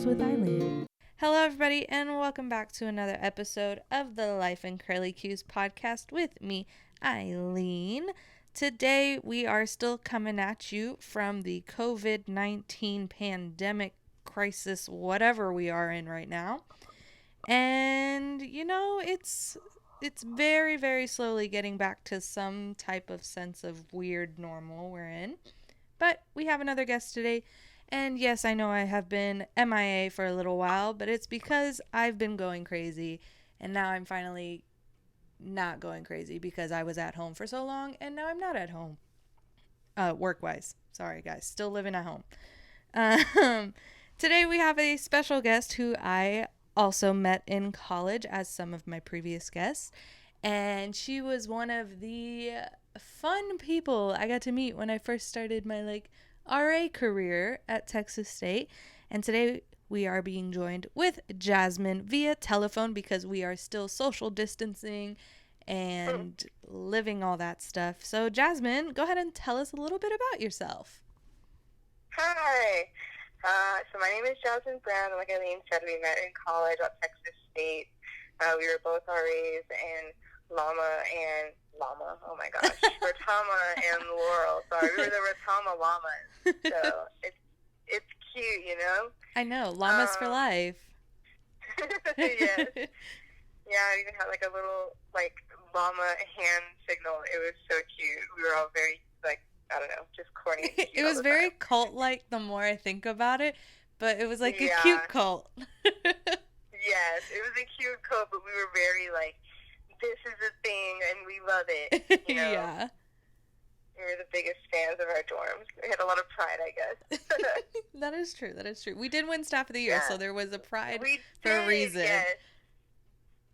Cues with Eileen. Hello, everybody, and welcome back to another episode of the Life in Curly Cues podcast with me, Eileen. Today, we are still coming at you from the COVID-19 pandemic crisis, whatever we are in right now. And, it's very, very slowly getting back to some type of sense of weird normal we're in. But we have another guest today. And yes, I know I have been MIA for a little while, but it's because I've been going crazy. And now I'm finally not going crazy because I was at home for so long. And now I'm not at home. Work-wise. Sorry, guys. Still living at home. Today we have a special guest who I also met in college as some of my previous guests. And she was one of the fun people I got to meet when I first started my RA career at Texas State. And today we are being joined with Jasmine via telephone because we are still social distancing and living all that stuff. So Jasmine, go ahead and tell us a little bit about yourself. Hi. So my name is Jasmine Brown, and like Eileen said, we met in college at Texas State. We were both RAs, and Ratama and Laurel. Sorry, we were the Ratama llamas. So it's cute, you know? I know, llamas for life. Yes. Yeah, I even had a little llama hand signal. It was so cute. We were all very I don't know, just corny. It was very cult-like the more I think about it, but it was a cute cult. Yes, it was a cute cult, but we were very this is a thing and we love it. You know? Yeah. We were the biggest fans of our dorms. We had a lot of pride, I guess. That is true. We did win Staff of the Year, so there was a pride for a reason. Yes.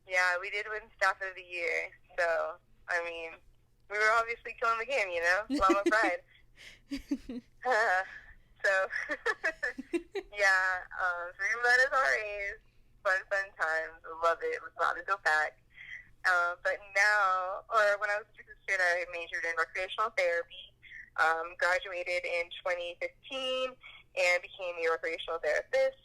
Yeah, we did win Staff of the Year. So, I mean, we were obviously killing the game, you know? Llama pride. So we met as RAs. Fun times. Love it. Was glad to go back. But now, or when I was a student, I majored in recreational therapy, graduated in 2015, and became a recreational therapist,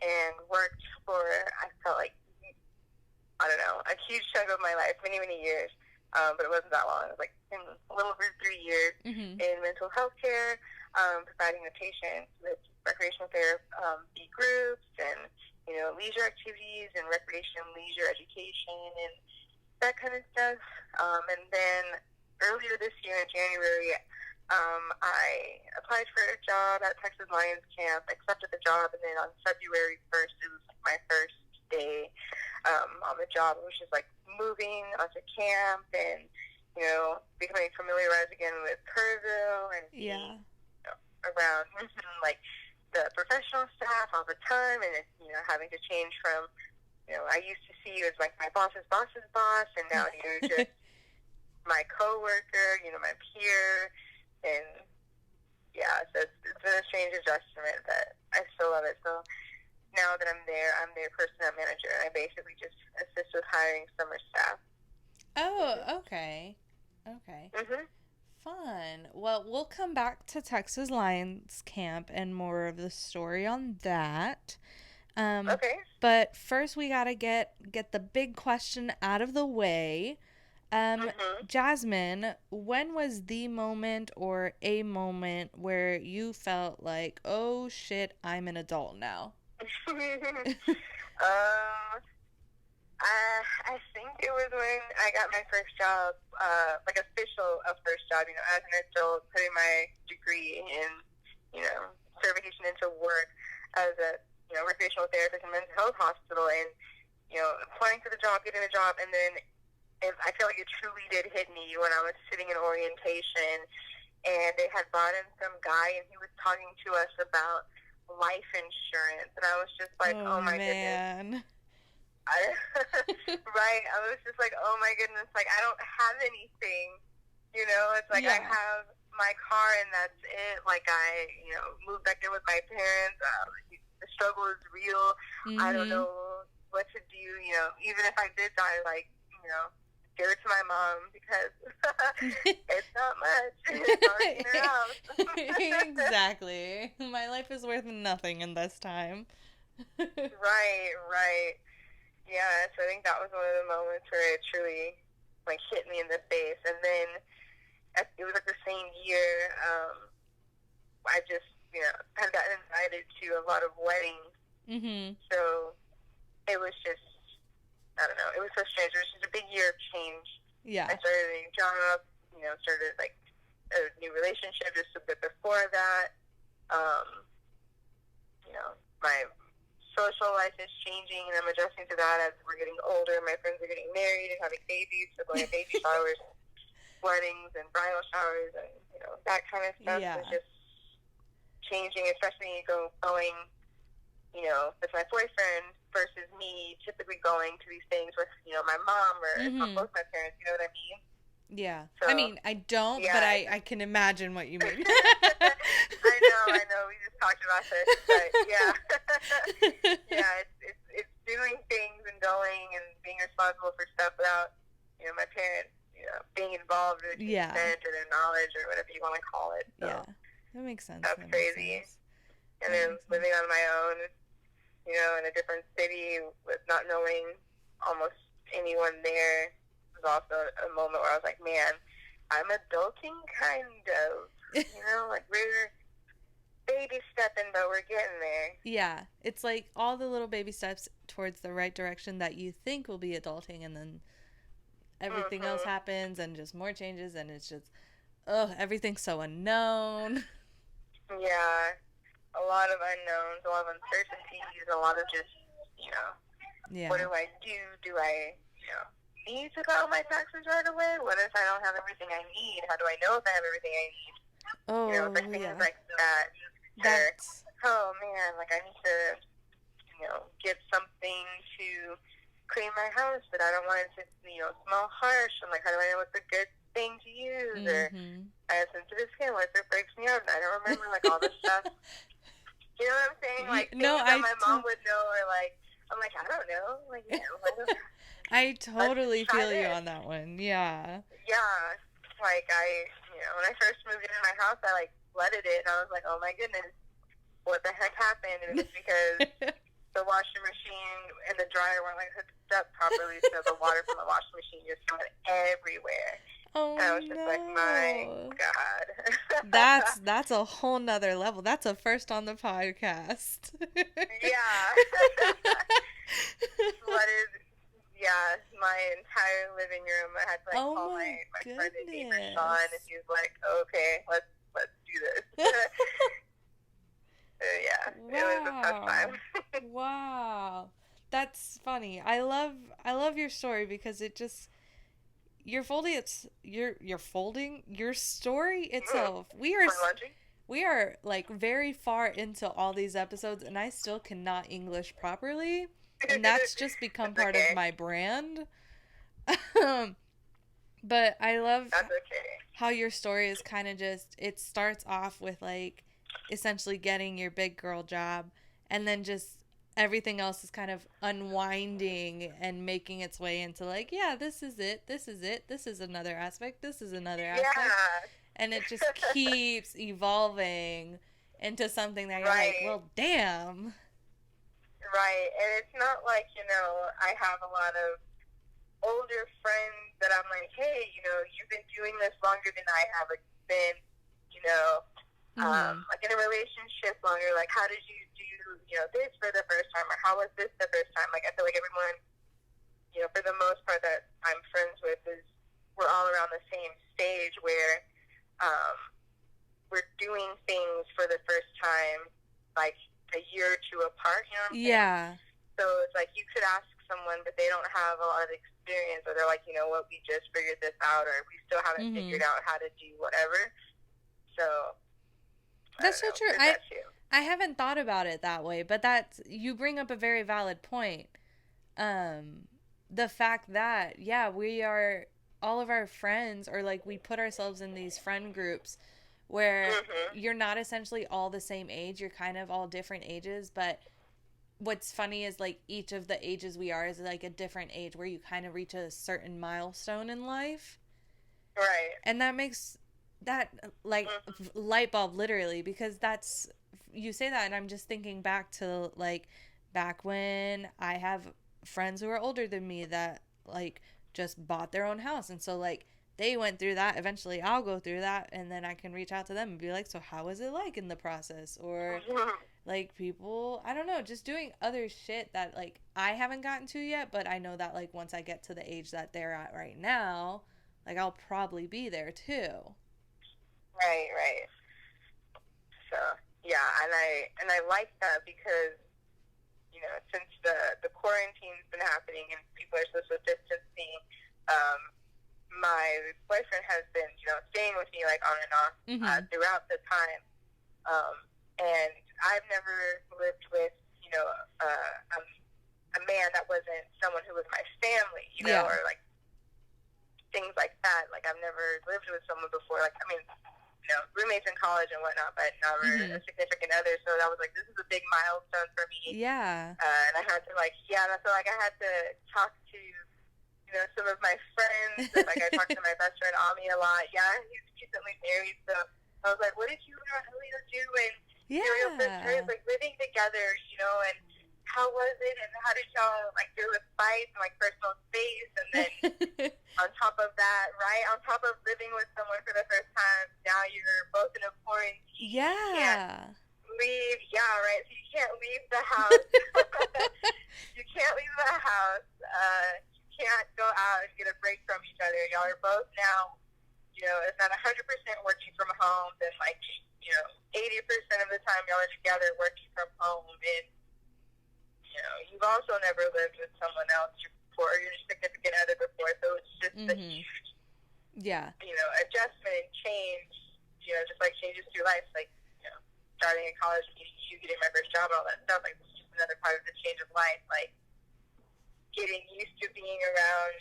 and worked for, I felt a huge chunk of my life, many, many years, but it wasn't that long. It was a little over 3 years in mental health care, providing the patients with recreational therapy groups and, leisure activities and recreation leisure education and that kind of stuff. And then earlier this year in January, I applied for a job at Texas Lions Camp, accepted the job, and then on February 1st, it was my first day on the job, which is moving onto camp and, becoming familiarized again with Kerrville and around the professional staff all the time, and having to change from I used to see you as my boss's boss's boss, and now you're just my coworker, my peer, and so it's been a strange adjustment, but I still love it. So now that I'm their personnel manager, I basically just assist with hiring summer staff. Oh, okay. Mm-hmm. Fun. Well, we'll come back to Texas Lions Camp and more of the story on that. Okay. But first we gotta get the big question out of the way. Jasmine, when was the moment or a moment where you felt like, oh shit, I'm an adult now? I think it was when I got my first job, official first job, as an adult, putting my degree in, certification into work as a, recreational therapist in a mental health hospital, and, applying for the job, getting the job, and then I feel like it truly did hit me when I was sitting in orientation, and they had brought in some guy, and he was talking to us about life insurance, and I was just oh my goodness. Right, I was just oh my goodness, I don't have anything, it's I have my car and that's it, I, moved back in with my parents, the struggle is real, I don't know what to do, even if I did die, give it to my mom, because it's not much, it's already in her house. Exactly, my life is worth nothing in this time. Right. Yeah, so I think that was one of the moments where it truly, like, hit me in the face. And then it was like the same year, I just, had gotten invited to a lot of weddings. Mm-hmm. So it was just, I don't know, it was so strange. It was just a big year of change. Yeah. I started a new job, started, like, a new relationship just a bit before that. My social life is changing, and I'm adjusting to that as we're getting older. My friends are getting married and having babies, so going to baby showers, weddings, and bridal showers, and, that kind of stuff is just changing, especially going, with my boyfriend versus me typically going to these things with, my mom or both my parents, you know what I mean? Yeah. So, I mean, I don't, but I can imagine what you mean. I know. We just talked about this, but yeah. It's doing things and going and being responsible for stuff without, my parents, being involved with consent or their knowledge or whatever you want to call it. So yeah. That makes sense. That's crazy. And then living on my own, in a different city with not knowing almost anyone there was also a moment where I was like, man, I'm adulting kind of. Like we're baby stepping, but we're getting there. Yeah. It's like all the little baby steps towards the right direction that you think will be adulting, and then everything else happens and just more changes, and it's just, everything's so unknown. Yeah. A lot of unknowns, a lot of uncertainties, a lot of just, what do I do? Do I, need to file my taxes right away? What if I don't have everything I need? How do I know if I have everything I need? Things like that. Oh, man, like I need to, get something to clean my house, but I don't want it to, smell harsh. I'm like, how do I know what's a good thing to use? Or I have sensitive skin. What if it breaks me out? And I don't remember, like, all this stuff. You know what I'm saying? Like, things that my mom would know, or, like, I'm like, I don't know. Like, I totally feel you on that one. Yeah. Yeah. Like, when I first moved into my house, I, like, flooded it, and I was like, oh, my goodness, what the heck happened? And it was because the washing machine and the dryer weren't, like, hooked up properly, so the water from the washing machine just went everywhere. Oh, and I was just like, my God. That's a whole nother level. That's a first on the podcast. Yeah. My entire living room. I had to, like, call my friend and neighbor Sean, and he was like, okay, let's do this. It was a tough time. Wow. That's funny. I love your story because it just, you're folding your story itself. We are like very far into all these episodes, and I still cannot English properly, and that's just become part of my brand. But I love how your story is kind of just, it starts off with like essentially getting your big girl job, and then just everything else is kind of unwinding and making its way into like, this is another aspect, and it just keeps evolving into something that you're like, well, damn. Right. And it's not like, I have a lot of older friends that I'm like, hey, you've been doing this longer than I have been, like in a relationship longer, like how did you do, this for the first time, or how was this the first time? Like I feel like everyone, for the most part that I'm friends with we're all around the same stage where we're doing things for the first time, like a year or two apart, you know what I'm saying? Yeah. So it's like you could ask someone, but they don't have a lot of experience, or they're like, what, we just figured this out, or we still haven't figured out how to do whatever. So that's so true. I haven't thought about it that way, but you bring up a very valid point. The fact that, we are, all of our friends, or like we put ourselves in these friend groups where you're not essentially all the same age, you're kind of all different ages, but what's funny is like each of the ages we are is like a different age where you kind of reach a certain milestone in life. Right. And that makes that like light bulb literally, because you say that and I'm just thinking back to like back when I have friends who are older than me that, like, just bought their own house. And so, like, they went through that. Eventually, I'll go through that, and then I can reach out to them and be like, so how was it like in the process? Or, like, people, I don't know, just doing other shit that, like, I haven't gotten to yet, but I know that, like, once I get to the age that they're at right now, like, I'll probably be there, too. Right. So, yeah, and I like that because, you know, since the quarantine's been happening and people are social distancing, my boyfriend has been, you know, staying with me, like, on and off throughout the time. And I've never lived with, you know, a man that wasn't someone who was my family, you know, or, like, things like that. Like, I've never lived with someone before. Like, I mean, you know, roommates in college and whatnot, but never a significant other. So that was, like, this is a big milestone for me. Yeah. And I had to, like, I feel like I had to talk to, you know, some of my friends. Like, I talked to my best friend, Ami, a lot. Yeah, he's recently married. So I was like, what did you and Alina do? And, you know, your friends, like, living together, you know, and how was it? And how did y'all, like, deal with fights and, like, personal space? And then on top of that, right, on top of living with someone for the first time, now you're both in a quarantine. Yeah. You can't leave. Yeah, right. So you can't leave the house. You can't leave the house. You can't go out and get a break from each other. Y'all are both now, you know, if not 100% working from home, then, like, you know, 80% of the time y'all are together working from home. And, you know, you've also never lived with someone else before, your significant other before, so it's just a huge, you know, adjustment, change, you know, just like changes to your life, like, you know, starting in college, you getting my first job and all that stuff, like, it's just another part of the change of life, like, getting used to being around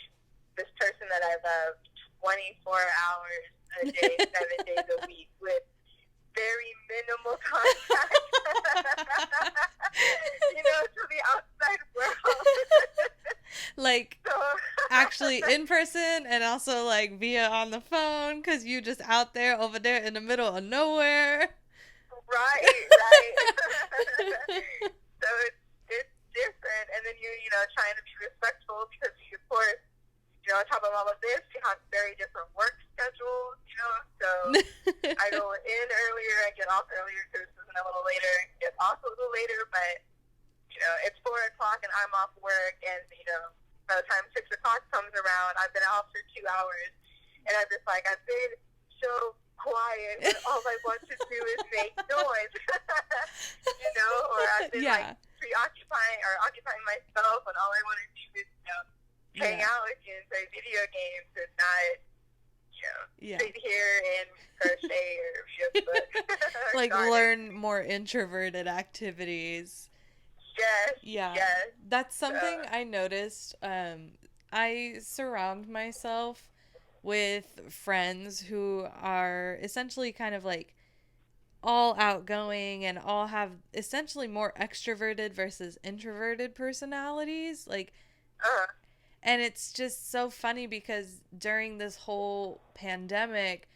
this person that I love 24 hours a day, 7 days a week, with very minimal contact, you know, to the outside world. Like, so, actually in person and also, like, via on the phone, because you just out there, over there in the middle of nowhere. Right. So it's different. And then you know, trying to be respectful because, of course, you know, on top of all of this, you have very different work schedules, you know, so I go in earlier, I get off earlier, Christmas, and a little later, get off a little later, but, you know, it's 4 o'clock and I'm off work, and, you know, by the time 6 o'clock comes around, I've been off for 2 hours, and I'm just like, I've been so quiet, and all I want to do is make noise, you know, or I've been, like, occupying myself, and all I want to do is, you know, hang out with you and play video games and not, you know, sit here and crochet or read a book. Like, learn more introverted activities. Yes. Yeah. That's something I noticed. I surround myself with friends who are essentially kind of like all outgoing and all have essentially more extroverted versus introverted personalities. Like, and it's just so funny because during this whole pandemic,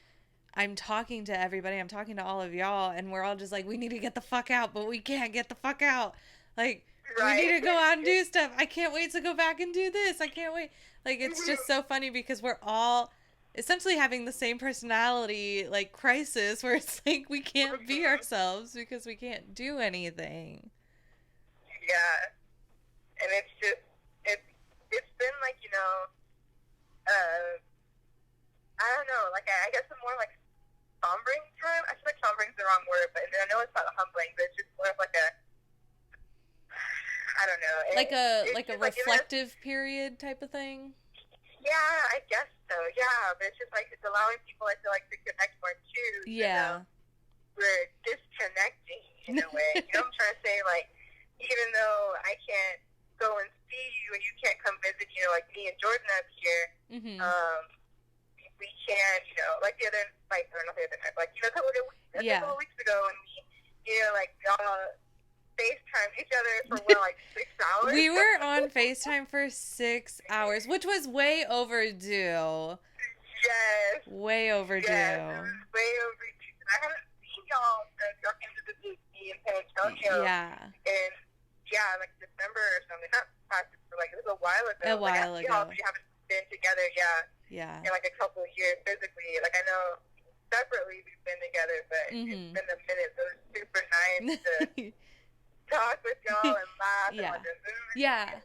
I'm talking to everybody, I'm talking to all of y'all, and we're all just like, we need to get the fuck out, but we can't get the fuck out. Like, we need to go out and do stuff. I can't wait to go back and do this. I can't wait. Like, it's just so funny because we're all essentially having the same personality, like, crisis where it's like we can't be ourselves because we can't do anything. Yeah. And it's just, it's been like, you know, I don't know, like, I guess a more like sombering time. I feel like sombering is the wrong word, but I know it's not humbling, but it's just more of like a, I don't know. Like a reflective period type of thing? Yeah, I guess so, yeah. But it's just like, it's allowing people, I feel like, to connect more too. Yeah. You know? We're disconnecting in a way. You know what I'm trying to say? Like, even though I can't go and see you and you can't come visit, you know, like me and Jordan up here, we can, you know, like the other, like, or not the other night, like, you know, a couple of weeks ago, and we, you know, like, FaceTime each other for, like 6 hours? We were on FaceTime for 6 hours, which was way overdue. Yes. Way overdue. Yes, it was way overdue. I haven't seen y'all since y'all came to visit me in San Antonio. Yeah. And yeah, like December or something. Not past, like it was a while ago. A while like, ago. We haven't been together, Yeah. in like a couple of years physically. Like I know separately we've been together, but it's been a minute. So it's super nice to talk with y'all and laugh and watch a movie. Yeah.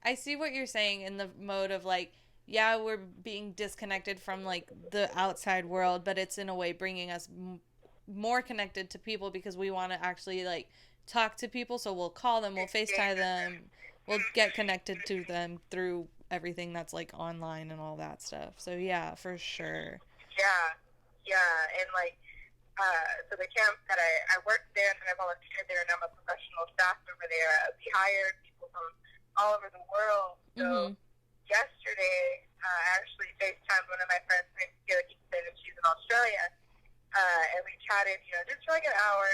I see what you're saying in the mode of like, yeah, we're being disconnected from like the outside world, but it's in a way bringing us more connected to people because we want to actually like talk to people. So we'll call them, we'll FaceTime them, we'll get connected to them through everything that's like online and all that stuff. So yeah, for sure. Yeah, and like, so the camp that I worked there and I volunteered there and I'm a professional staff over there. We hired people from all over the world. So yesterday, I actually FaceTimed one of my friends named Taylor Kingston, and she's in Australia. And we chatted, just for like an hour,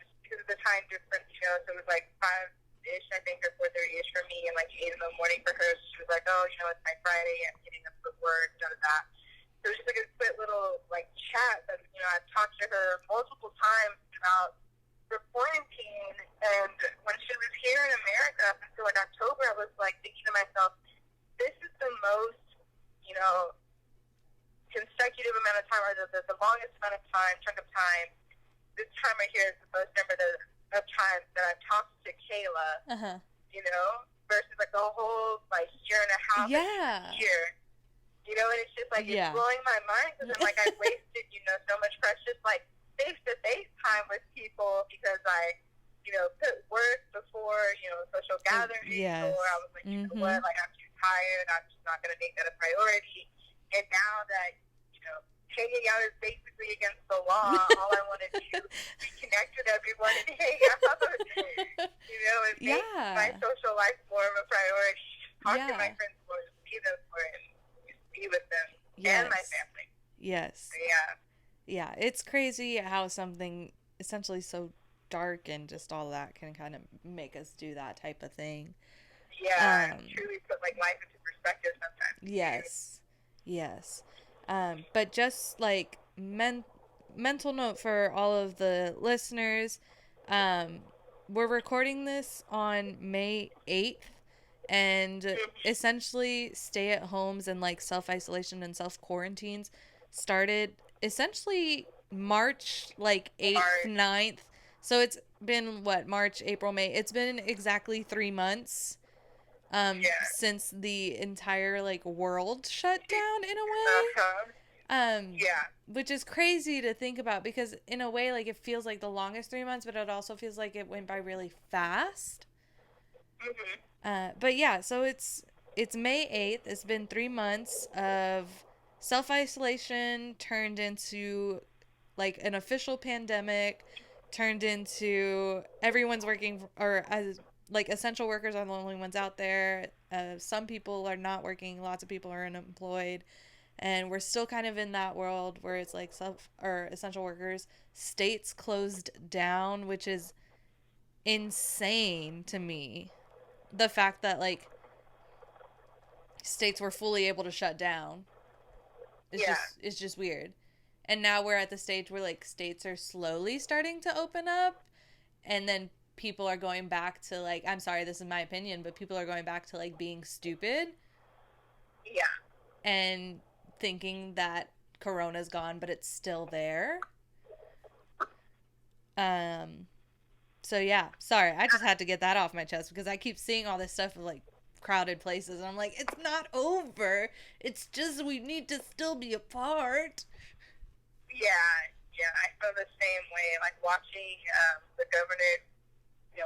just because of the time difference, so it was like 5-ish, I think, or 4:30-ish for me, and like 8 in the morning for her. So she was like, oh, it's my Friday, I'm getting up for work, da-da-da. So it was just like a quick little, like, chat that, I've talked to her multiple times throughout the quarantine, and when she was here in America up until like October, I was like thinking to myself, this is the most, consecutive amount of time, or the longest amount of time, chunk of time. This time right here is the most number of times that I've talked to Kayla, versus like the whole like year and a half year. And it's just like, it's blowing my mind because I'm like, I've wasted, so much precious like face-to-face time with people because I, put work before, social gatherings, or I was like, what, like I'm too tired, I'm just not going to make that a priority. And now that, hanging out is basically against the law, all I want to do is connect with everyone and hang out, and make my social life more of a priority, talk to my friends more, see them more, and be with them and my family. Yes. So, yeah, it's crazy how something essentially so dark and just all that can kind of make us do that type of thing. Yeah, truly put like life into perspective sometimes. Yes. But just like mental note for all of the listeners, we're recording this on May 8th, and essentially stay at homes and like self-isolation and self-quarantines started essentially March like 8th, 9th. So it's been March, April, May. It's been exactly 3 months since the entire like world shut down in a way. Which is crazy to think about because in a way like it feels like the longest 3 months, but it also feels like it went by really fast. But yeah, so it's May 8th. It's been 3 months of self-isolation turned into like an official pandemic, turned into everyone's working, or as like essential workers are the only ones out there. Some people are not working. Lots of people are unemployed. And we're still kind of in that world where it's like essential workers. States closed down, which is insane to me. The fact that like states were fully able to shut down is just weird. And now we're at the stage where like states are slowly starting to open up, and then people are going back to like, I'm sorry, this is my opinion, but people are going back to like being stupid. And thinking that Corona's gone, but it's still there. So yeah, sorry, I just had to get that off my chest because I keep seeing all this stuff of like crowded places, and I'm like, it's not over. It's just we need to still be apart. Yeah, I feel the same way. Like watching the governor,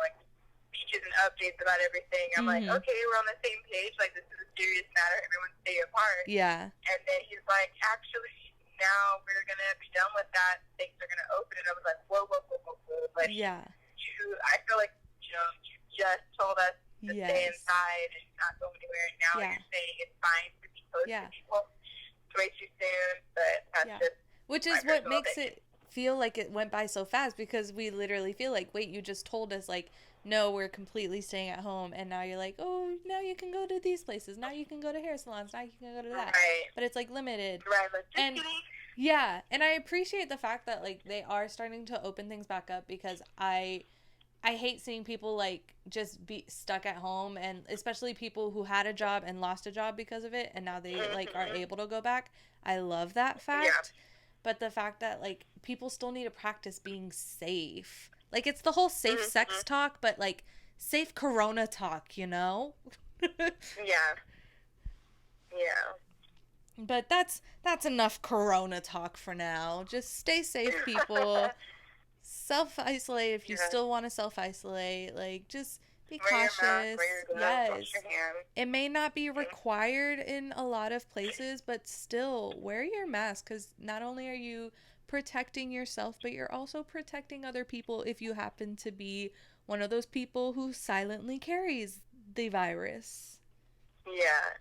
like speeches and updates about everything. I'm like, okay, we're on the same page. Like this is a serious matter. Everyone stay apart. Yeah. And then he's like, actually, now we're gonna be done with that. Things are gonna open. And I was like, whoa. Like, I feel like you just told us to stay inside and not go anywhere. And now you're saying it's fine to be close to people. It's way too soon, but that's just. Which is what makes it feel like it went by so fast, because we literally feel like, wait, you just told us, like, no, we're completely staying at home, and now you're like, oh, now you can go to these places, now you can go to hair salons, now you can go to that. Right. But it's, like, limited. Right, like, and, yeah, and I appreciate the fact that, like, they are starting to open things back up, because I I hate seeing people like just be stuck at home, and especially people who had a job and lost a job because of it, and now they like are able to go back. I love that fact. Yeah. But the fact that like people still need to practice being safe. Like it's the whole safe sex talk, but like safe corona talk, you know? Yeah. Yeah. But that's enough corona talk for now. Just stay safe, people. Self-isolate if you still want to self-isolate. Like, just be cautious. Wear your mask, wear your gloves, wash your hands. It may not be required in a lot of places, but still, wear your mask, because not only are you protecting yourself, but you're also protecting other people if you happen to be one of those people who silently carries the virus. Yeah.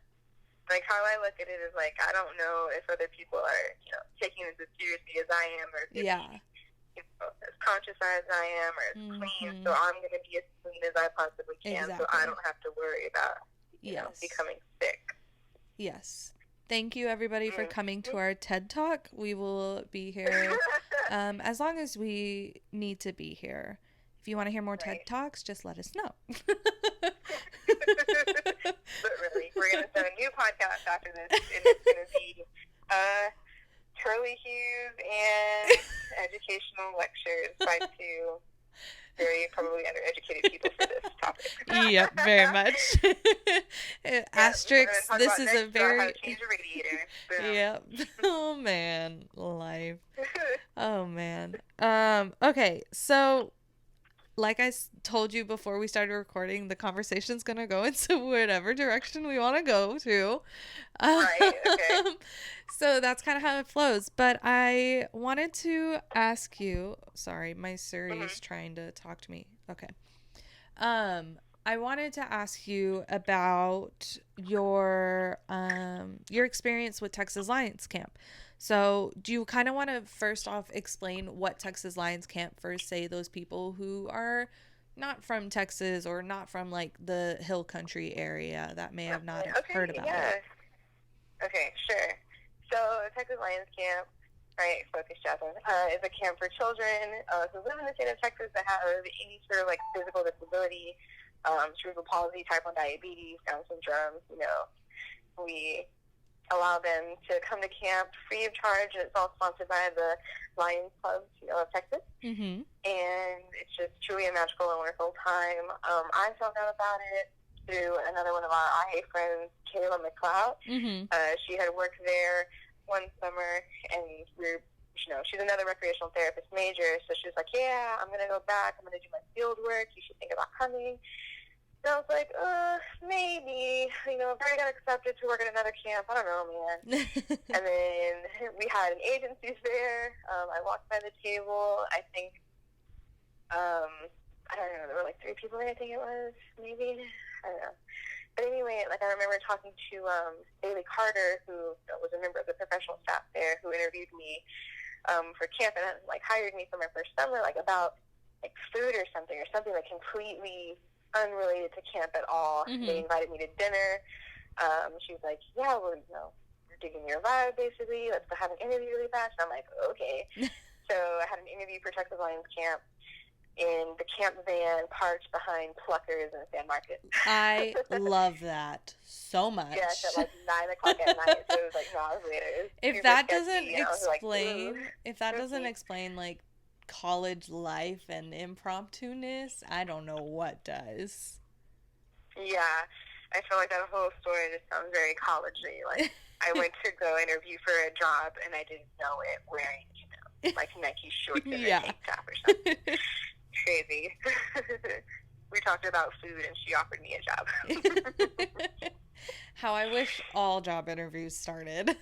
Like, how I look at it is, like, I don't know if other people are, you know, taking this as seriously as I am, or if as conscious as I am, or as clean. So I'm going to be as clean as I possibly can, so I don't have to worry about, you know, becoming sick. Yes. Thank you, everybody, for coming to our TED Talk. We will be here as long as we need to be here. If you want to hear more TED Talks, just let us know. Literally, we're going to start a new podcast after this, and it's going to be Curly Hues and educational lectures by two very probably undereducated people for this topic. Yep, very much. Asterisks, this is a very... How to change a radiator. Boom. Yep. Oh, man. Life. Oh, man. Okay, so... Like I told you before we started recording, the conversation's going to go into whatever direction we want to go to. Right, okay. So that's kind of how it flows. But I wanted to ask you... Sorry, my Siri is trying to talk to me. Okay. I wanted to ask you about your experience with Texas Lions Camp. So do you kind of want to first off explain what Texas Lions Camp for, say, those people who are not from Texas or not from like the hill country area that may have not heard about it? Okay, sure. So Texas Lions Camp, right, focus Jasmine, is a camp for children who live in the state of Texas that have any sort of like physical disability, cerebral palsy, type 1 diabetes, Down syndrome. You know, we allow them to come to camp free of charge. It's all sponsored by the Lions Club of Texas. And it's just truly a magical and wonderful time. I found out about it through another one of our IA friends, Kayla McLeod. She had worked there one summer, and she's another recreational therapist major, so she was like, yeah, I'm going to go back. I'm going to do my field work. You should think about coming. And I was like, maybe, you know, if I got accepted to work at another camp, I don't know, man. And then we had an agency there. I walked by the table. I think, I don't know, there were like 3 people there, I think it was, maybe. I don't know. But anyway, like, I remember talking to Bailey Carter, who was a member of the professional staff there, who interviewed me for camp and like hired me for my first summer, like about like food or something like completely unrelated to camp at all. They invited me to dinner. She was like, yeah, well, you know, we're digging your vibe, basically. Let's go have an interview really fast. And I'm like, okay. So I had an interview for Texas Lions Camp in the camp van parked behind Pluckers and San Marcos. I love that so much. Yes, at like 9 o'clock at night. So it was like, no, I was later. If that doesn't explain, explain like college life and impromptu-ness, I don't know what does. Yeah, I feel like that whole story just sounds very college-y. Like, I went to go interview for a job, and I didn't know it, wearing, you know, like Nike shorts and a tank top or something. Crazy. We talked about food, and she offered me a job. How I wish all job interviews started.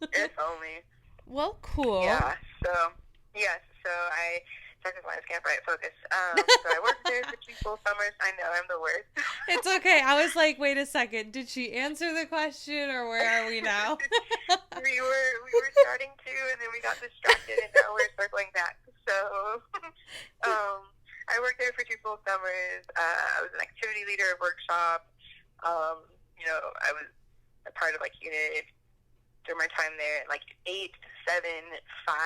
If only. Well, cool. Yeah, so I Texas Lions Camp, right, focus. So I worked there for 2 full summers. I know, I'm the worst. It's okay. I was like, wait a second. Did she answer the question, or where are we now? we were starting to, and then we got distracted, and now we're circling back. So I worked there for 2 full summers. I was an activity leader at workshop. You know, I was a part of, like, unit during my time there, like 8, 7, 5,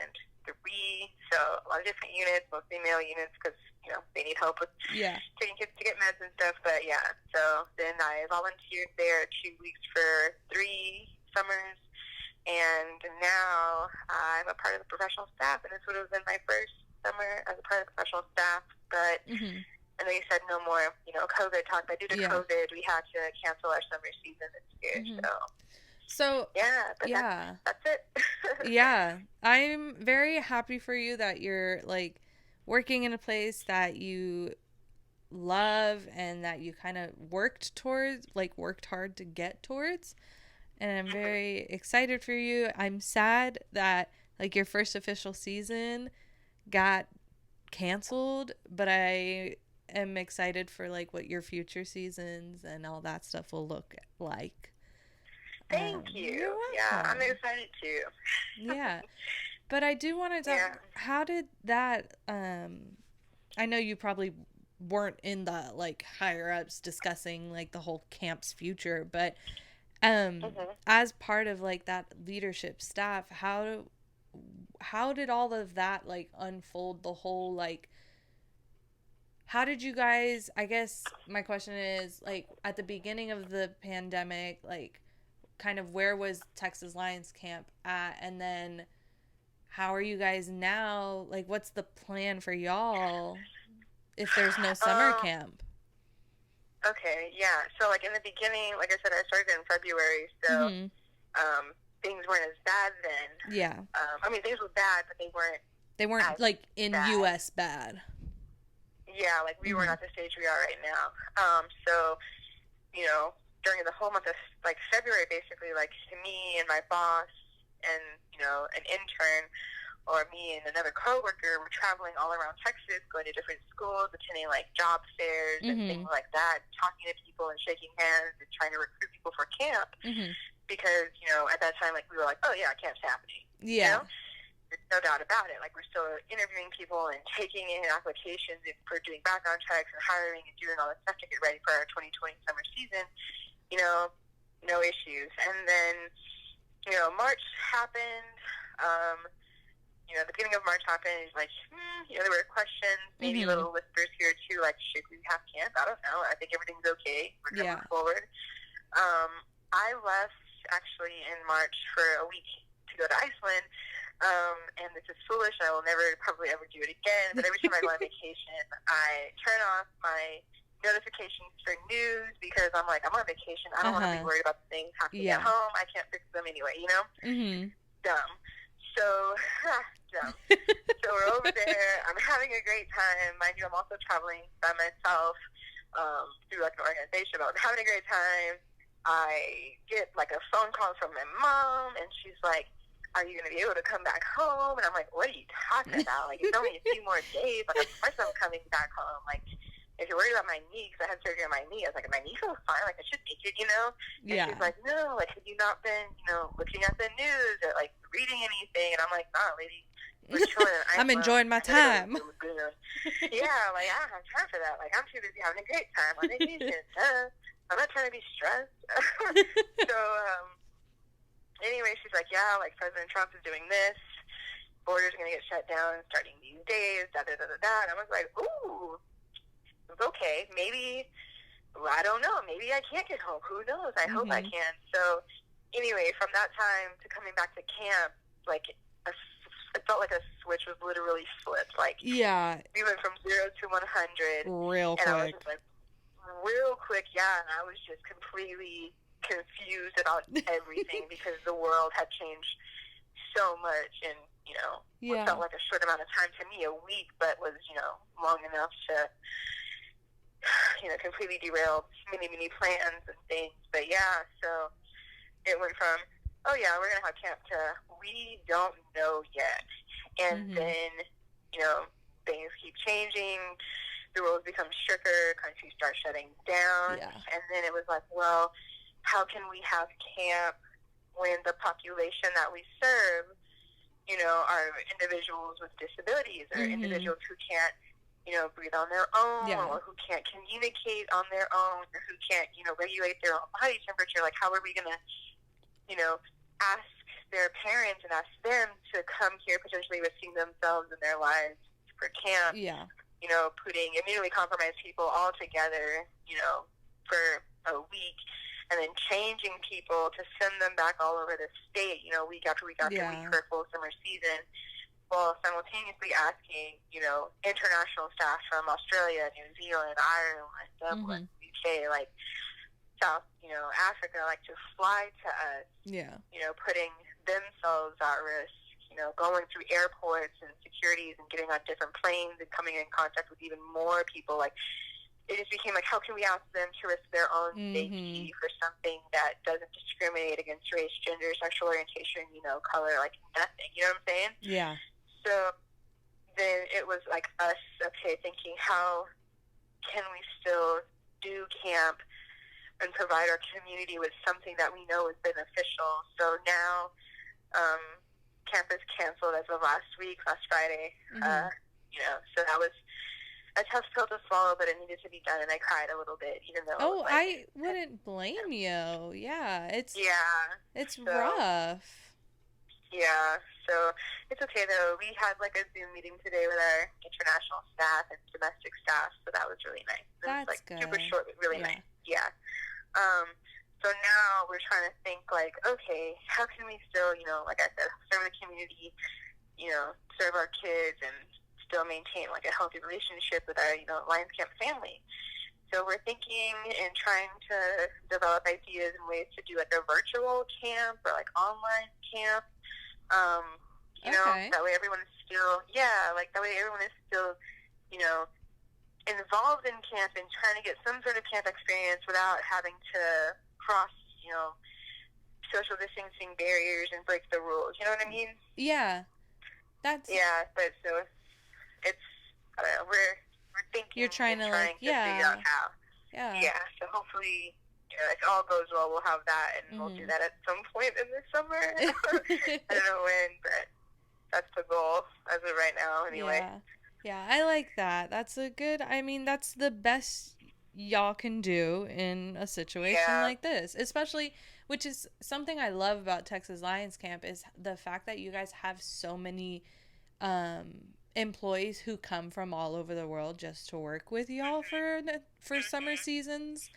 and so a lot of different units, mostly male units, because, you know, they need help with taking kids to get meds and stuff. But yeah, so then I volunteered there 2 weeks for 3 summers, and now I'm a part of the professional staff, and this would have been my first summer as a part of the professional staff, but and they said no more, you know, COVID talk. But due to COVID, we had to cancel our summer season this year. So yeah, but that's it. Yeah, I'm very happy for you that you're like working in a place that you love and that you kind of worked hard to get towards. And I'm very excited for you. I'm sad that like your first official season got canceled, but I am excited for like what your future seasons and all that stuff will look like. Thank you. Yeah, I'm excited too. Yeah. But I do want to talk, how did that, I know you probably weren't in the like higher ups discussing like the whole camp's future, but as part of like that leadership staff, how did all of that like unfold, the whole like, how did you guys, I guess my question is like at the beginning of the pandemic, like kind of where was Texas Lions Camp at, and then how are you guys now, like what's the plan for y'all if there's no summer camp? Okay, yeah. So, like, in the beginning, like I said, I started in February, so things weren't as bad then. Yeah. I mean, things were bad, but they weren't like, in bad. U.S. bad. Yeah, like, we weren't at the stage we are right now. So, you know, during the whole month of, like, February, basically, like, me and my boss and, you know, an intern or me and another coworker were traveling all around Texas, going to different schools, attending like job fairs and things like that, talking to people and shaking hands and trying to recruit people for camp. Because, you know, at that time, like we were like, oh yeah, camp's happening. Yeah. You know? There's no doubt about it. Like we're still interviewing people and taking in applications for doing background checks and hiring and doing all that stuff to get ready for our 2020 summer season. You know, no issues. And then, you know, March happened. You know, the beginning of March happened, like, you know, there were questions, maybe little whispers here too, like, should we have camp? I don't know. I think everything's okay. We're going to move forward. I left, actually, in March for a week to go to Iceland, and this is foolish. I will never probably ever do it again, but every time I go on vacation, I turn off my notifications for news because I'm like, I'm on vacation. I don't want to be worried about the things happening at home. I can't fix them anyway, you know? Dumb. So, so we're over there. I'm having a great time. Mind you, I'm also traveling by myself through like an organization, but I'm having a great time. I get like a phone call from my mom, and she's like, are you going to be able to come back home? And I'm like, what are you talking about? Like, it's only a few more days. Like, of course I'm coming back home. Like, if you're worried about my knee, because I had surgery on my knee, I was like, my knee feels fine. Like, I should make it, you know? And she's like, no, like, have you not been, you know, looking at the news or, like, reading anything? And I'm like, nah, lady, we're chilling. I'm enjoying my time. Yeah, like, I don't have time for that. Like, I'm too busy having a great time on vacation. I'm not trying to be stressed. So, anyway, she's like, yeah, like, President Trump is doing this. Borders are going to get shut down starting these days, da-da-da-da-da. And I was like, ooh. Okay, maybe, I don't know, maybe I can't get home. Who knows? I hope I can. So, anyway, from that time to coming back to camp, like, it felt like a switch was literally flipped. Like, we went from 0 to 100. Real quick. And I was just like, real quick, and I was just completely confused about everything because the world had changed so much in, you know, what felt like a short amount of time to me, a week, but was, you know, long enough to, you know, completely derailed many plans and things. But yeah, so it went from, oh yeah, we're going to have camp to, we don't know yet. And then, you know, things keep changing. The rules become stricter. Countries start shutting down. And then it was like, well, how can we have camp when the population that we serve, you know, are individuals with disabilities or individuals who can't, you know, breathe on their own or who can't communicate on their own or who can't, you know, regulate their own body temperature. Like, how are we going to, you know, ask their parents and ask them to to come here potentially risking themselves and their lives for camp, Yeah. you know, putting immediately compromised people all together, you know, for a week, and then changing people to send them back all over the state, you know, week after week after week for a full summer season, while simultaneously asking, you know, international staff from Australia, New Zealand, Ireland, Dublin, UK, like South, you know, Africa, like to fly to us, you know, putting themselves at risk, you know, going through airports and securities and getting on different planes and coming in contact with even more people. Like, it just became like, how can we ask them to risk their own safety for something that doesn't discriminate against race, gender, sexual orientation, you know, color, like nothing, you know what I'm saying? Yeah. So then it was like us, okay, thinking, how can we still do camp and provide our community with something that we know is beneficial? So now camp is canceled as of last Friday. You know, so that was a tough pill to swallow, but it needed to be done, and I cried a little bit, even though. Oh, I wouldn't blame you. Yeah, it's rough. Yeah, so it's okay though. We had like a Zoom meeting today with our international staff and domestic staff, so that was really nice. It was like good. Super short, but really nice. Yeah. So now we're trying to think like, okay, how can we still, you know, like I said, serve the community, you know, serve our kids and still maintain like a healthy relationship with our, you know, Lions Camp family. So we're thinking and trying to develop ideas and ways to do like a virtual camp or like online camp. You know, that way everyone is still, that way everyone is still, you know, involved in camp and trying to get some sort of camp experience without having to cross, you know, social distancing barriers and break the rules. You know what I mean? Yeah. But so it's, I don't know, we're thinking. You're trying to figure out how. Yeah. So hopefully, you know, if all goes well, we'll have that, and we'll do that at some point in the summer. I don't know when, but that's the goal as of right now, anyway. Yeah, I like that. That's that's the best y'all can do in a situation like this, especially, which is something I love about Texas Lions Camp, is the fact that you guys have so many employees who come from all over the world just to work with y'all for summer seasons.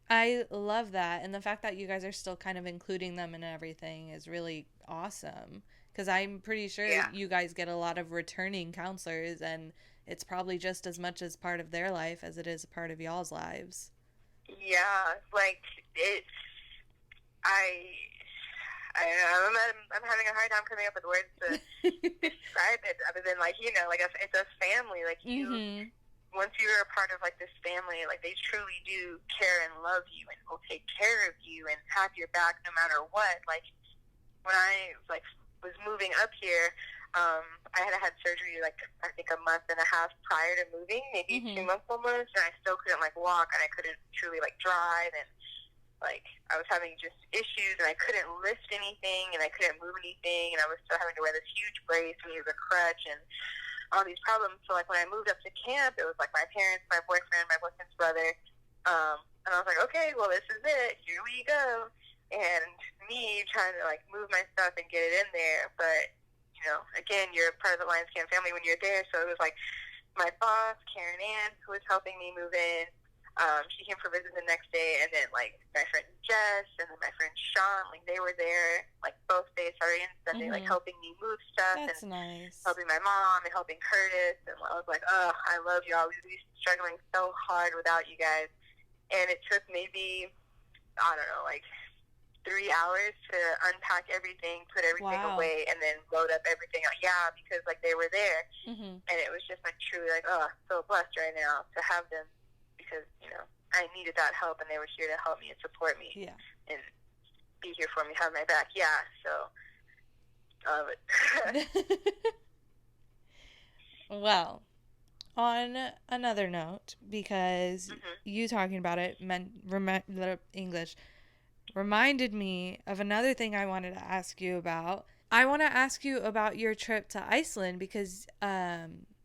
I love that, and the fact that you guys are still kind of including them in everything is really awesome, because I'm pretty sure you guys get a lot of returning counselors, and it's probably just as much as part of their life as it is a part of y'all's lives. Yeah, like I'm having a hard time coming up with words to describe it, other than like, you know, like it's a family. Like you, once you're a part of like this family, like they truly do care and love you and will take care of you and have your back no matter what. Like when I was moving up here, I had surgery like I think a month and a half prior to moving, maybe 2 months almost, and I still couldn't like walk, and I couldn't truly like drive, and like I was having just issues, and I couldn't lift anything, and I couldn't move anything, and I was still having to wear this huge brace and use a crutch and all these problems. So like when I moved up to camp, it was like my parents, my boyfriend's brother, and I was like, okay, well this is it, here we go, and me trying to like move my stuff and get it in there, but you know, again, you're part of the Lions Camp family when you're there, so it was like my boss, Karen Ann, who was helping me move in. She came for a visit the next day, and then like my friend Jess and then my friend Sean, like they were there like both days, Saturday and Sunday, like helping me move stuff. That's and nice. Helping my mom and helping Curtis, and I was like, oh, I love y'all. We've been struggling so hard without you guys, and it took maybe, I don't know, like 3 hours to unpack everything, put everything away, and then load up everything. Yeah, because like they were there, and it was just like truly like, oh, so blessed right now to have them, because you know I needed that help, and they were here to help me and support me, and be here for me, have my back. Yeah, so well, on another note, because you talking about it English reminded me of another thing I wanted to ask you about. I want to ask you about your trip to Iceland, because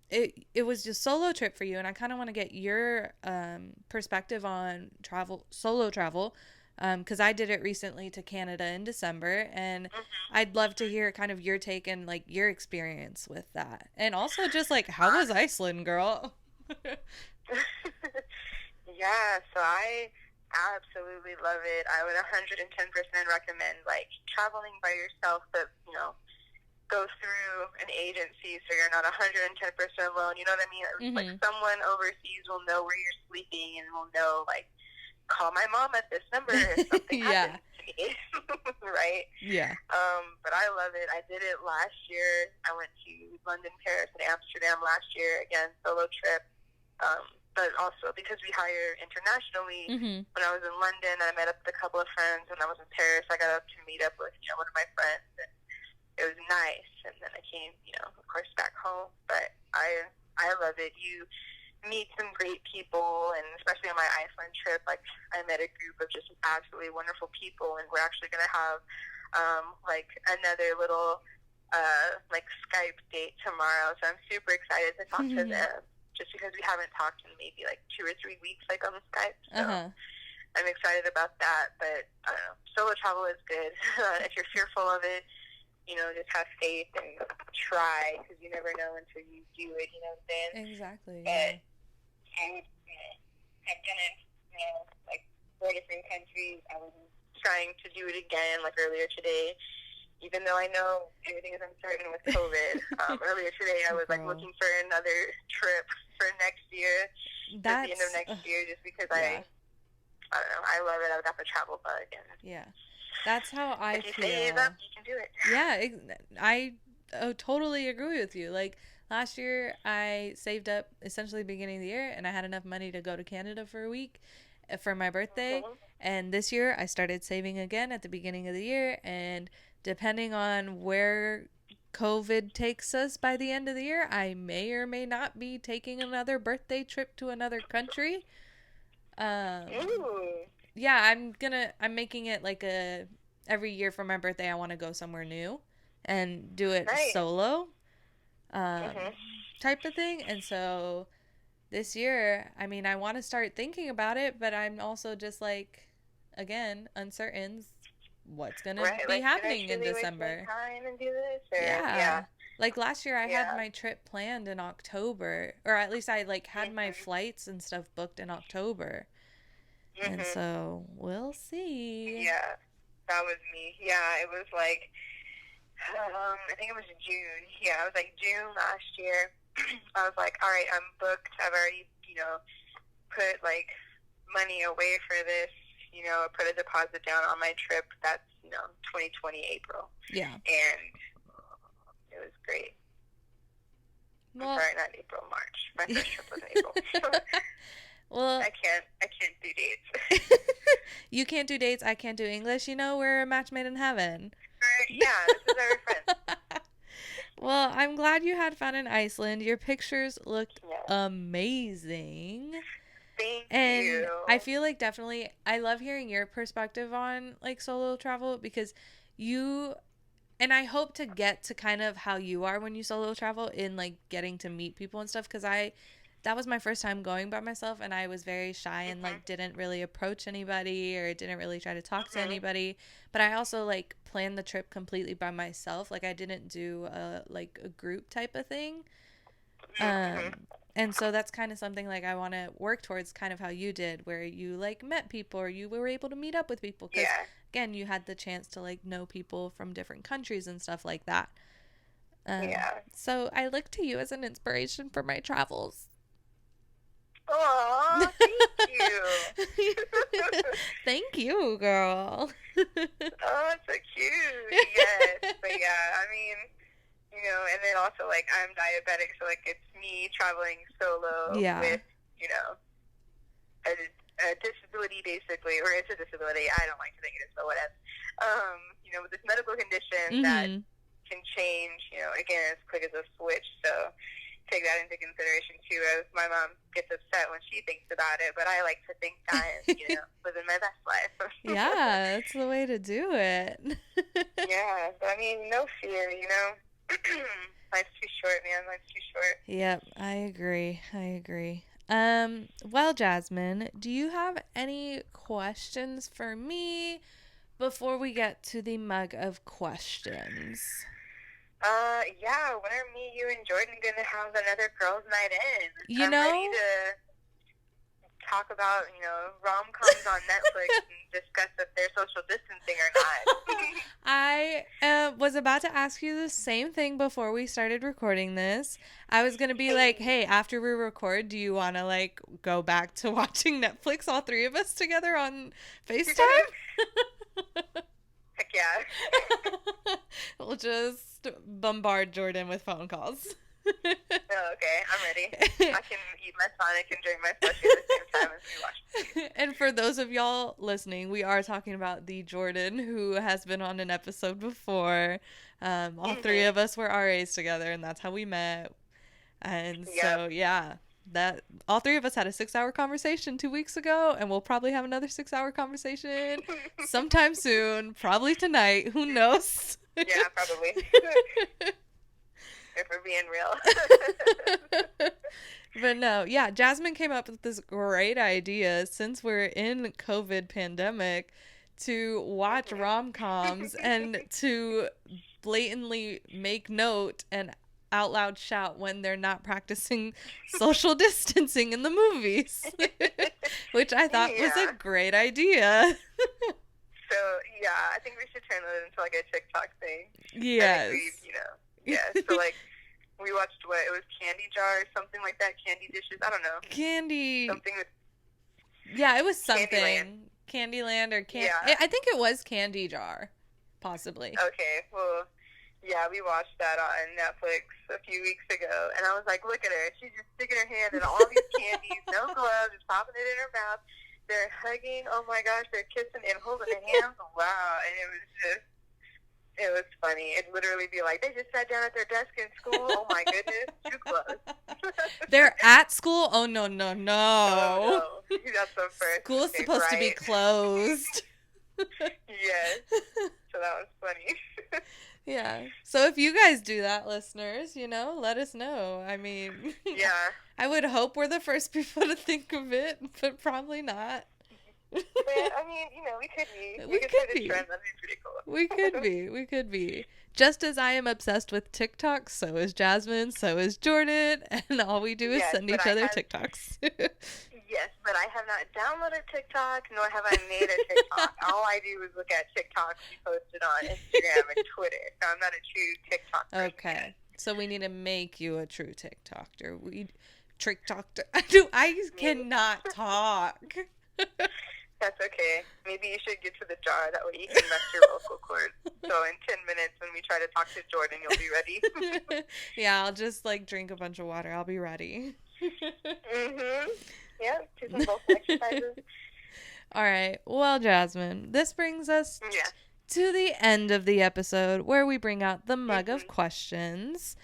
it was just solo trip for you, and I kind of want to get your perspective on solo travel Because I did it recently to Canada in December, and I'd love to hear kind of your take and like your experience with that. And also just like, how was Iceland, girl? Yeah, so I absolutely love it. I would 110% recommend like traveling by yourself, but go through an agency so you're not 110% alone. You know what I mean? Like someone overseas will know where you're sleeping and will know like, call my mom at this number if something happens to me. Right? Yeah. But I love it. I did it last year. I went to London, Paris, and Amsterdam last year. Again, solo trip. But also because we hire internationally, when I was in London, I met up with a couple of friends. When I was in Paris, I got up to meet up with one of my friends. And it was nice. And then I came, of course, back home. But I love it. You meet some great people, and especially on my Iceland trip, like I met a group of just absolutely wonderful people, and we're actually going to have like another little like Skype date tomorrow. So I'm super excited to talk to them, just because we haven't talked in maybe like 2 or 3 weeks, like on Skype. So I'm excited about that. But I don't know, solo travel is good. If you're fearful of it, just have faith and try, because you never know until you do it. You know what I'm saying? Exactly. But I've done it, like 4 different countries. I was trying to do it again, like earlier today, even though I know everything is uncertain with COVID. Earlier today, I was like looking for another trip for next year, at the end of next year, just because I don't know, I love it. I got the travel bug. And that's how I feel. If you feel. save up, you can do it. Yeah, I totally agree with you. Like, last year, I saved up essentially beginning of the year, and I had enough money to go to Canada for a week for my birthday. And this year, I started saving again at the beginning of the year. And depending on where COVID takes us by the end of the year, I may or may not be taking another birthday trip to another country. Yeah, I'm making it like every year for my birthday, I want to go somewhere new and do it solo. Type of thing. And so this year, I mean, I want to start thinking about it, but I'm also just like, again, uncertain what's going to be happening in December. Time and do this, or, yeah. Like last year, I had my trip planned in October, or at least I like had my flights and stuff booked in October. And so we'll see. Yeah, that was me. Yeah, it was like, I think it was June. Yeah, it was like June last year. I was like, all right, I'm booked. I've already, put like money away for this. Put a deposit down on my trip. That's, 2020 April. Yeah. And it was great. Well, I'm sorry, not April, March. My first trip was in April. Well, I can't do dates. You can't do dates. I can't do English. We're a match made in heaven. Yeah, this is our friend. Well, I'm glad you had fun in Iceland. Your pictures looked amazing. Thank you. And I feel like definitely, I love hearing your perspective on like solo travel, because and I hope to get to kind of how you are when you solo travel, in like getting to meet people and stuff, because that was my first time going by myself, and I was very shy and like didn't really approach anybody or didn't really try to talk to anybody. But I also like planned the trip completely by myself. Like I didn't do a group type of thing. And so that's kind of something like I want to work towards, kind of how you did, where you like met people or you were able to meet up with people. Because again, you had the chance to like know people from different countries and stuff like that. So I look to you as an inspiration for my travels. Aw, thank you. Thank you, girl. Oh, that's so cute. Yes. But yeah, I mean, and then also like I'm diabetic, so like it's me traveling solo with, a disability basically, or it's a disability. I don't like to think it is, but whatever. With this medical condition that can change, again, as quick as a switch. So take that into consideration too, as my mom gets upset when she thinks about it, but I like to think that and, living my best life. Yeah, that's the way to do it. Yeah, but I mean, no fear, Life's too short, man. Life's too short. Yep, I agree. Well, Jasmine, do you have any questions for me before we get to the mug of questions? Yeah, when are me, you, and Jordan gonna have another girls' night in? I'm ready to talk about, rom-coms on Netflix and discuss if they're social distancing or not. I was about to ask you the same thing before we started recording this. I was going to be like, hey, after we record, do you want to, like, go back to watching Netflix, all three of us together on FaceTime? Heck yeah. We'll just bombard Jordan with phone calls. Oh, okay, I'm ready. I can eat my Sonic and drink my slushie at the same time as we watch. And for those of y'all listening, we are talking about the Jordan who has been on an episode before. All three of us were RAs together, and that's how we met. And so, yeah, that all three of us had a 6-hour conversation 2 weeks ago, and we'll probably have another 6-hour conversation sometime soon, probably tonight. Who knows? Yeah, probably. If we're being real. But no, yeah, Jasmine came up with this great idea since we're in COVID pandemic to watch rom-coms and to blatantly make note and out loud shout when they're not practicing social distancing in the movies, which I thought was a great idea. So, yeah, I think we should turn that into like a TikTok thing. Yes. Yeah, so like we watched it was Candy Jar or something like that, Candy Dishes, I don't know. Something with yeah, it was something. Candyland or I think it was Candy Jar, possibly. Okay, well, yeah, we watched that on Netflix a few weeks ago, and I was like, look at her, she's just sticking her hand in all these candies, no gloves, just popping it in her mouth. They're hugging, oh my gosh, they're kissing and holding hands, wow, and it was funny. It'd literally be like, they just sat down at their desk in school. Oh, my goodness. Too close. They're at school? Oh, no. Oh, no. That's the first. School's supposed to be closed. Yes. So that was funny. Yeah. So if you guys do that, listeners, let us know. I mean, yeah. I would hope we're the first people to think of it, but probably not. But, I mean, we could be. We could be. Trend. That'd be pretty cool. We could be. Just as I am obsessed with TikTok, so is Jasmine, so is Jordan, and all we do is send each other TikToks. Yes, but I have not downloaded TikTok, nor have I made a TikTok. All I do is look at TikToks you posted on Instagram and Twitter, so I'm not a true TikTok person. Okay, so we need to make you a true TikToker. I cannot talk. That's okay. Maybe you should get to the jar. That way you can mess your vocal cords. So in 10 minutes when we try to talk to Jordan, you'll be ready. Yeah, I'll just drink a bunch of water. I'll be ready. Yeah, do some vocal exercises. All right. Well, Jasmine, this brings us to the end of the episode where we bring out the mug of questions.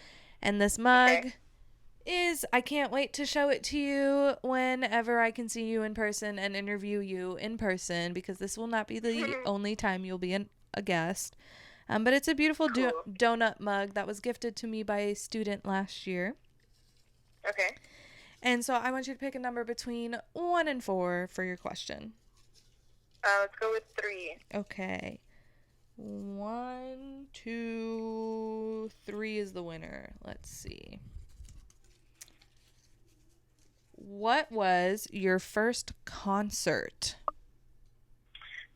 And this mug is, I can't wait to show it to you whenever I can see you in person and interview you in person, because this will not be the only time you'll be a guest. But it's a beautiful donut mug that was gifted to me by a student last year. Okay. And so I want you to pick a number between 1 and 4 for your question. Let's go with 3. Okay. 1, 2, 3 is the winner. Let's see. What was your first concert?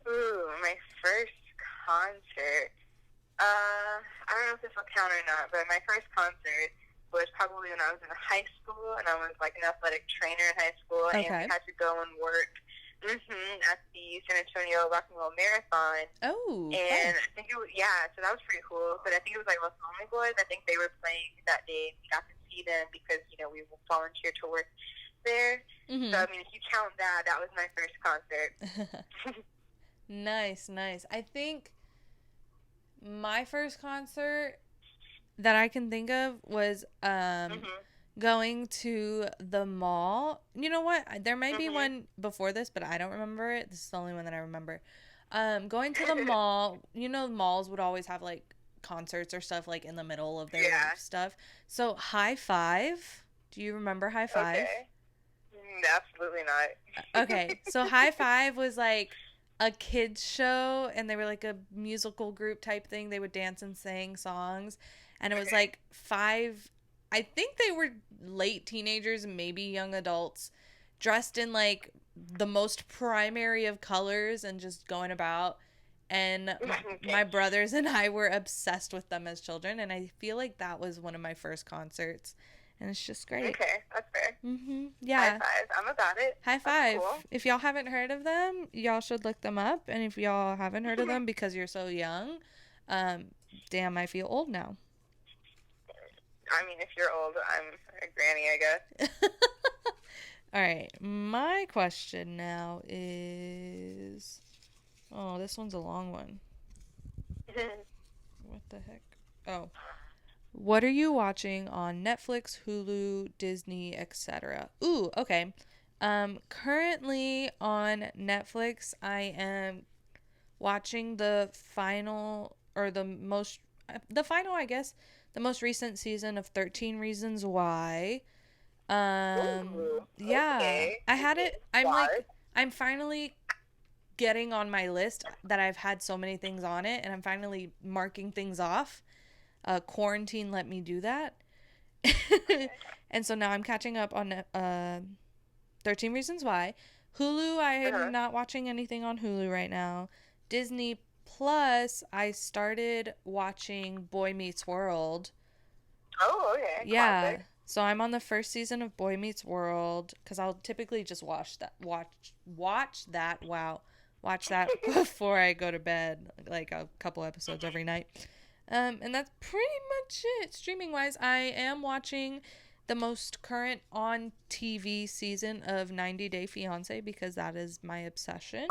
Ooh, my first concert. I don't know if this will count or not, but my first concert was probably when I was in high school, and I was like an athletic trainer in high school, and we had to go and work at the San Antonio Rock and Roll Marathon. Oh, and I think it was, so that was pretty cool, but I think it was like Los Lonely Boys. I think they were playing that day. We got to see them because, we volunteered to work there. So, I mean, if you count that, that was my first concert. Nice. I think my first concert that I can think of was going to the mall. You know what? There might be one before this, but I don't remember it. This is the only one that I remember. Going to the mall. Malls would always have concerts or stuff in the middle of their stuff. So High Five. Do you remember High Five? Okay. Absolutely not. Okay, so High Five was like a kids show, and they were like a musical group type thing. They would dance and sing songs, and it was like five, I think they were late teenagers, maybe young adults, dressed in like the most primary of colors and just going about. And my brothers and I were obsessed with them as children, and I feel like that was one of my first concerts. And it's just great. Okay, that's fair. Yeah. High Five. I'm about it. High Five. Cool. If y'all haven't heard of them, y'all should look them up. And if y'all haven't heard of them because you're so young, damn, I feel old now. I mean, if you're old, I'm a granny, I guess. All right. My question now is... Oh, this one's a long one. What the heck? Oh. What are you watching on Netflix, Hulu, Disney, etc.? Ooh, okay. Currently on Netflix, I am watching the final, I guess, the most recent season of 13 Reasons Why. Ooh, Yeah. okay. I had it. I'm finally getting on my list that I've had so many things on it, and I'm finally marking things off. Quarantine let me do that. And so now I'm catching up on 13 Reasons Why. Hulu, I am not watching anything on Hulu right now. Disney Plus, I started watching Boy Meets World. Oh, okay. Yeah. Classic. So I'm on the first season of Boy Meets World because I'll typically just watch that before I go to bed, like a couple episodes every night. And that's pretty much it. Streaming wise, I am watching the most current on TV season of 90 Day Fiancé because that is my obsession.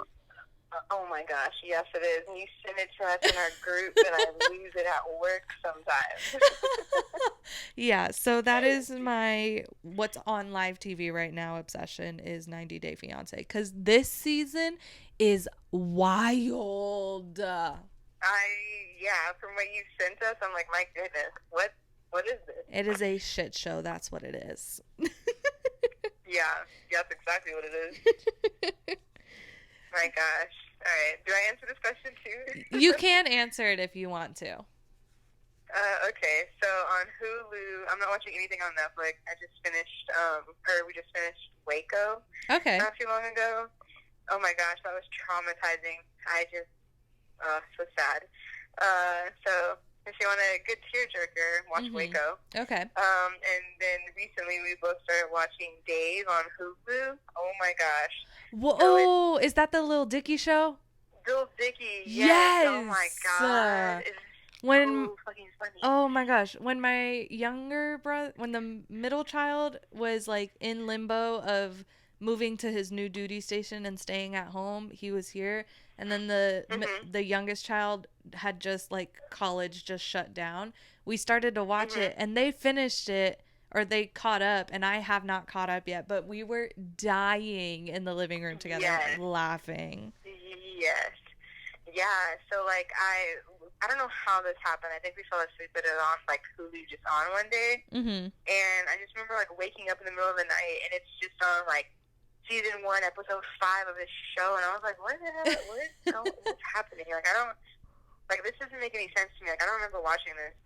Oh my gosh, yes it is. And you send it to us in our group and I lose it at work sometimes. Yeah, so that is my what's on live TV right now obsession is 90 Day Fiancé because this season is wild. From what you sent us, I'm like, my goodness, what is this? It is a shit show, that's what it is. Yeah, that's exactly what it is. My gosh. All right, do I answer this question too? You can answer it if you want to. Okay, so on Hulu, I'm not watching anything on Netflix. We just finished Waco. Okay. Not too long ago. Oh my gosh, that was traumatizing. So sad. So if you want a good tearjerker, watch Waco. Okay. And then recently we both started watching Dave on Hulu. Oh my gosh. Whoa, is that the Lil Dicky show? Lil Dicky, yes. Oh my god. When so fucking funny. Oh my gosh, when my when the middle child was like in limbo of moving to his new duty station and staying at home, he was here, and then the youngest child had just like college just shut down. We started to watch it, and they finished it, or they caught up, and I have not caught up yet, but we were dying in the living room together, laughing. Yes. Yeah, so like I don't know how this happened. I think we fell asleep with it on like Hulu just on one day. And I just remember like waking up in the middle of the night and it's just on like season 1, episode 5 of this show, and I was like, what the hell? What's happening? Like this doesn't make any sense to me. Like I don't remember watching this.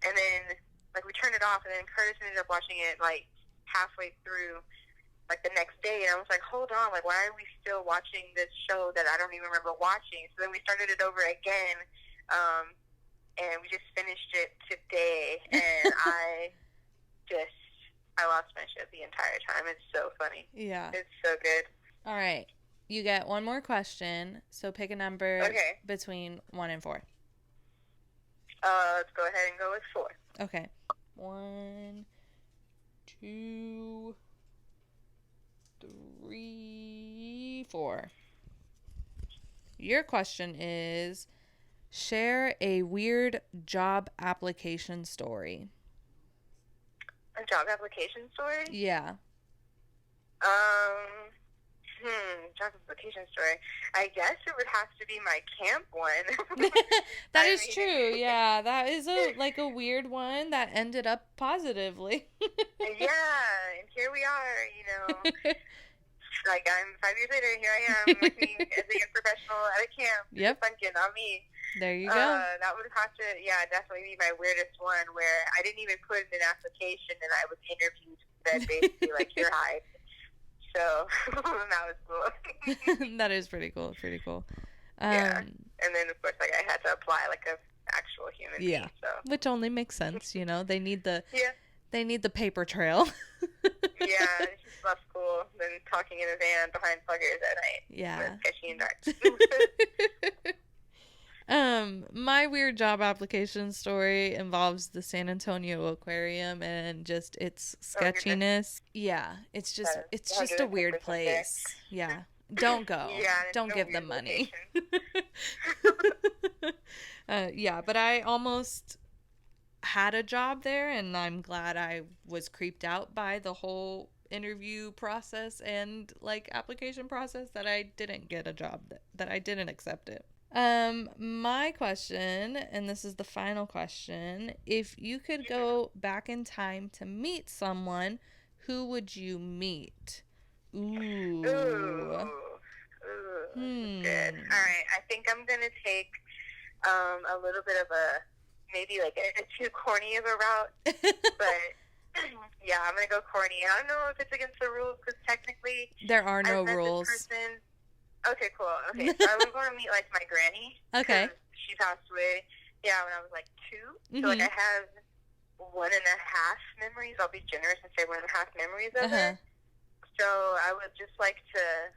And then like we turned it off, and then Curtis ended up watching it like halfway through like the next day, and I was like, hold on, like why are we still watching this show that I don't even remember watching? So then we started it over again, and we just finished it today, and I lost my shit the entire time. It's so funny. Yeah. It's so good. All right. You get one more question, so pick a number between 1 and 4. Let's go ahead and go with 4. Okay. 1, 2, 3, 4. Your question is, share a weird job application story. A job application story? Yeah. Job application story. I guess it would have to be my camp one. That is true. Yeah, that is a weird one that ended up positively. Yeah, and here we are, you know. Like, I'm 5 years later, here I am working as a young professional at a camp. Yep. Funkin' on me. There you go. That would have to, definitely be my weirdest one, where I didn't even put in an application and I was interviewed and said basically, like, you're hired. So, that was cool. That is pretty cool. Pretty cool. Yeah. And then, of course, like, I had to apply like a actual human being. So. Which only makes sense, you know. They need the paper trail. Yeah, it's just less cool than talking in a van behind pluggers at night. Yeah. Sketchy and dark. My weird job application story involves the San Antonio Aquarium and just its sketchiness. Yeah, it's just a weird place. Yeah. Don't go. Don't give them money. But I almost had a job there, and I'm glad I was creeped out by the whole interview process and like application process that I didn't get a job, that I didn't accept it. My question, and this is the final question, if you could go back in time to meet someone, who would you meet? Ooh. Good. All right, I think I'm gonna take a little bit of maybe like a too corny of a route, but yeah, I'm gonna go corny. I don't know if it's against the rules, because technically there are no rules. Okay, cool. Okay, so I would want to meet like my granny. Okay. She passed away. Yeah, when I was like 2. Mm-hmm. So like I have 1.5 memories. I'll be generous and say 1.5 memories of her. So I would just like to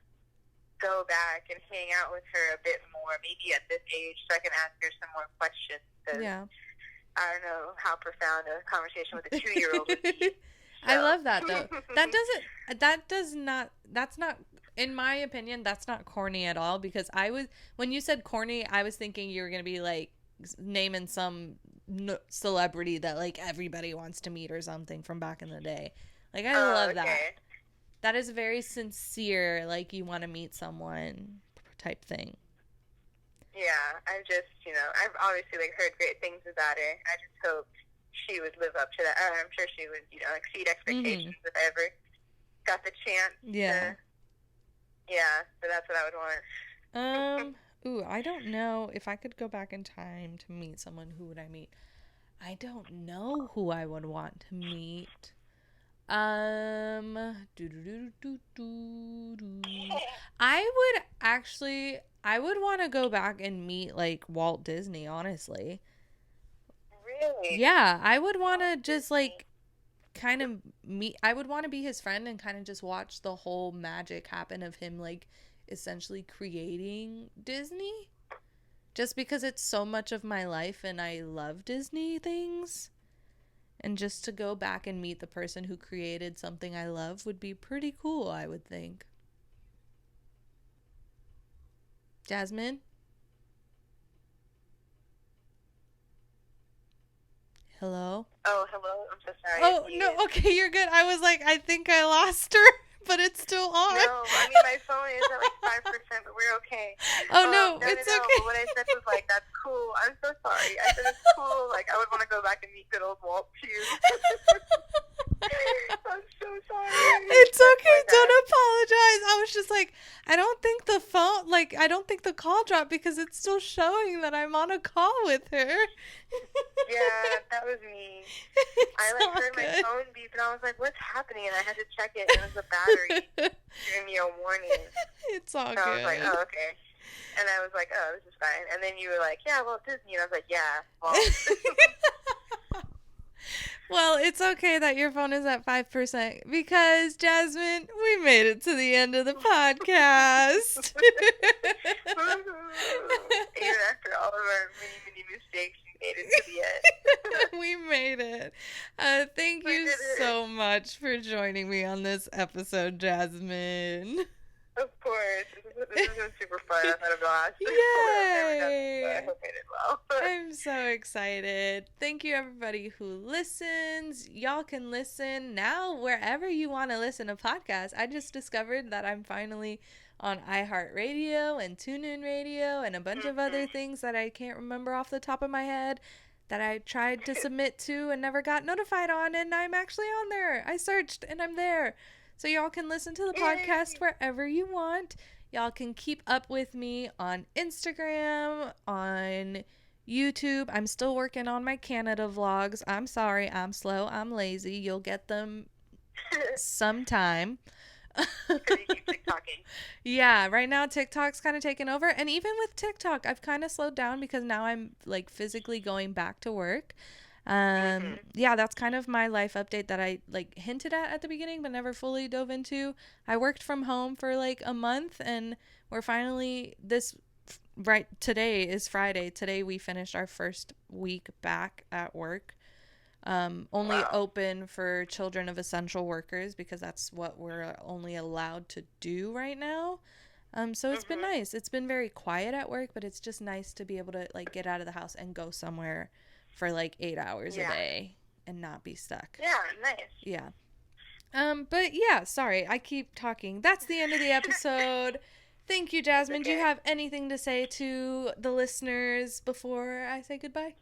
go back and hang out with her a bit more, maybe at this age, so I can ask her some more questions. Yeah. I don't know how profound a conversation with a 2-year-old would be. So. I love that, though. That's not, in my opinion, that's not corny at all, because when you said corny, I was thinking you were going to be like naming some celebrity that like everybody wants to meet or something from back in the day. Like, I love that. That is very sincere, like you want to meet someone type thing. Yeah, I've just, I've obviously like heard great things about her. I just hope she would live up to that. I'm sure she would, exceed expectations if I ever got the chance. Yeah. So that's what I would want. I don't know. If I could go back in time to meet someone, who would I meet? I don't know who I would want to meet. I would want to go back and meet like Walt Disney, honestly. Really? Yeah, I would want to just like kind of I would want to be his friend and kind of just watch the whole magic happen of him like essentially creating Disney, just because it's so much of my life and I love Disney things. And just to go back and meet the person who created something I love would be pretty cool, I would think. Jasmine? Hello? Oh, hello. I'm so sorry. Oh, no. Okay, you're good. I was like, I think I lost her, but it's still on. No, I mean, my phone is at like 5%, but we're okay. Oh, no, it's okay. But what I said was like, that's cool. I'm so sorry. I said it's cool. Like, I would want to go back and meet good old Walt, too. I'm so sorry. It's okay. Don't apologize. I was just like, I don't think the call dropped because it's still showing that I'm on a call with her. Yeah, that was me. I heard my phone beep and I was like, what's happening? And I had to check it, and it was a battery giving me a warning. It's all good. I was like, oh, okay. And I was like, oh, this is fine. And then you were like, yeah, well, Disney. And I was like, yeah, well. Well, it's okay that your phone is at 5% because, Jasmine, we made it to the end of the podcast. Even after all of our many, many mistakes, we made it to the end. We made it. Thank you so much for joining me on this episode, Jasmine. Of course. This has been super fun. I've had a blast. Yay! I hope I did well. I'm so excited. Thank you, everybody who listens. Y'all can listen now wherever you want to listen to podcasts. I just discovered that I'm finally on iHeartRadio and TuneIn Radio and a bunch of other things that I can't remember off the top of my head that I tried to submit to and never got notified on, and I'm actually on there. I searched and I'm there. So y'all can listen to the podcast wherever you want. Y'all can keep up with me on Instagram, on YouTube. I'm still working on my Canada vlogs. I'm sorry, I'm slow, I'm lazy. You'll get them sometime. You keep TikToking. Yeah, right now TikTok's kind of taken over. And even with TikTok, I've kind of slowed down because now I'm like physically going back to work. Yeah, that's kind of my life update that I like hinted at the beginning but never fully dove into. I worked from home for like a month, and we're finally today is Friday. Today we finished our first week back at work. Only open for children of essential workers because that's what we're only allowed to do right now. So it's been nice. It's been very quiet at work, but it's just nice to be able to like get out of the house and go somewhere for like 8 hours a day and not be stuck. Yeah, nice. Yeah. But yeah, sorry, I keep talking. That's the end of the episode. Thank you, Jasmine. Do you have anything to say to the listeners before I say goodbye?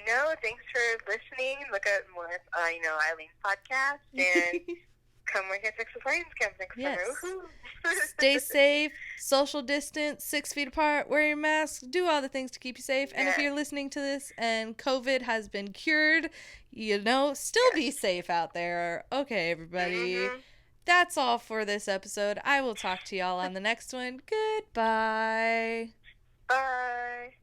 No, thanks for listening. Look at more, Eileen's podcast, and come work at Texas Lions Camp next summer. Stay safe, social distance, 6 feet apart, wear your mask, do all the things to keep you safe. And if you're listening to this and COVID has been cured, still be safe out there. Okay, everybody. That's all for this episode. I will talk to y'all on the next one. Goodbye. Bye.